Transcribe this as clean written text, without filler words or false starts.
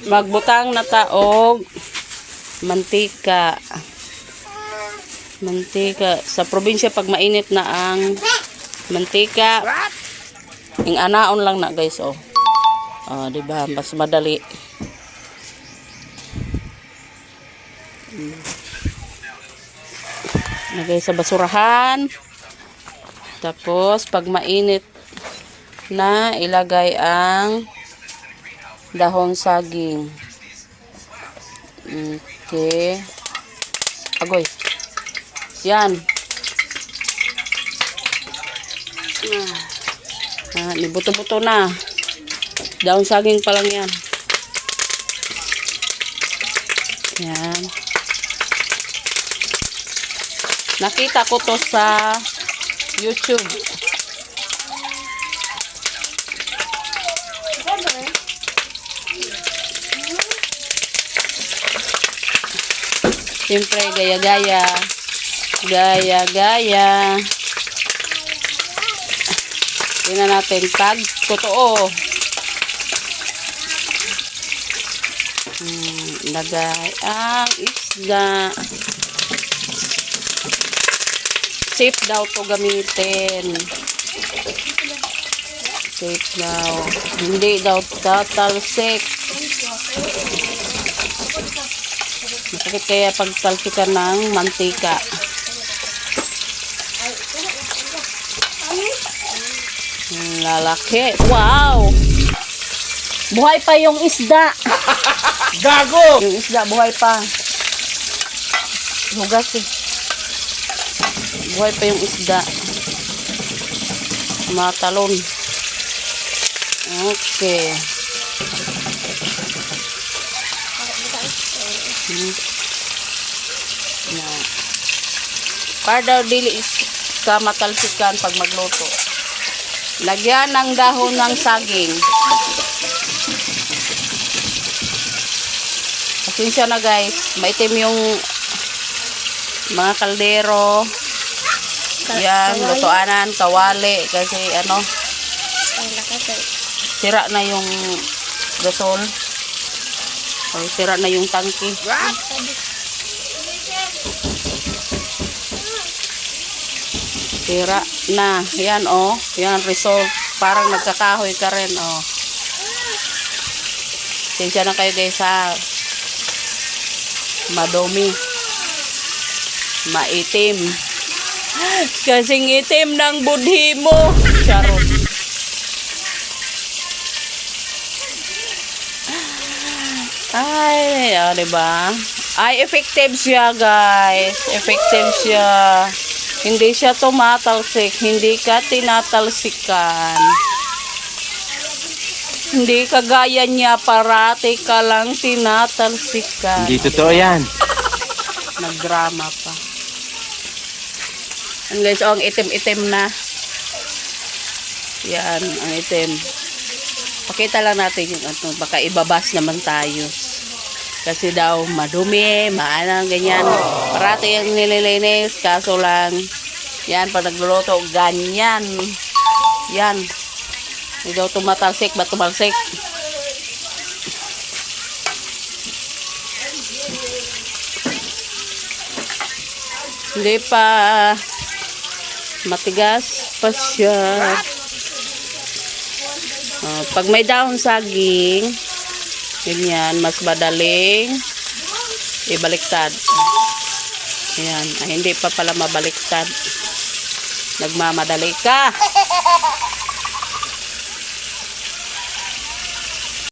Magbutang na taog mantika. Mantika sa probinsya pag mainit na ang mantika. Ing anaon lang na guys oh. Ah, di ba? Mas madali. Lagay sa basurahan. Tapos pag mainit na ilagay ang dahon saging. Okay. Agoy. Yan. Nibuto-buto na. Dahon saging pa lang yan. Yan. Nakita ko to sa YouTube. Siyempre, gaya-gaya. Gaya-gaya. Tingnan natin tag. Totoo. Lagay ang isda. Safe daw to gamitin. Safe daw. Hindi daw tatalsik. Masakit kaya pagtalsikan ng mantika. Lalaki. Wow! Buhay pa yung isda. Gago! Yung isda buhay pa. Hugas eh. Buhay pa yung isda. Mga talon. Okay. Yan. Para daw dili ka matalsikan pag magluto. Lagyan ng dahon ng saging. Pasensya na guys, maitim yung mga kaldero. Yan, lutuanan, kawali kasi ano, sira na yung gasol. O sira na yung tangki. Sira na. Yan oh. Yan result. Parang nagkakahoy ka rin oh. Tensya na kayo guys ha. Madumi. Maitim. Kasing itim ng budhi mo. Charot. Ay, oh, diba? Ay, effective siya, guys. Effective siya. Hindi siya tumatalsik. Hindi ka tinatalsikan. Hindi kagaya niya, parati ka lang tinatalsikan. Hindi totoo yan. Nagdrama pa. Ang guys, oh, ang itim-itim na. Yan, ang itim. Pakita lang natin yung ano, baka ibabas naman tayo. Kasi daw madumi, maanang ganyan. Parati yung nililinis, kaso lang, yan, pag nagluluto, ganyan. Yan. Hindi daw tumatalsik, ba't tumalsik? Hindi pa matigas pa siya. Pag may dahon saging, ganyan, mas madaling ibaliktad. Ayan, ay, hindi pa pala mabaliktad. Nagmamadali ka.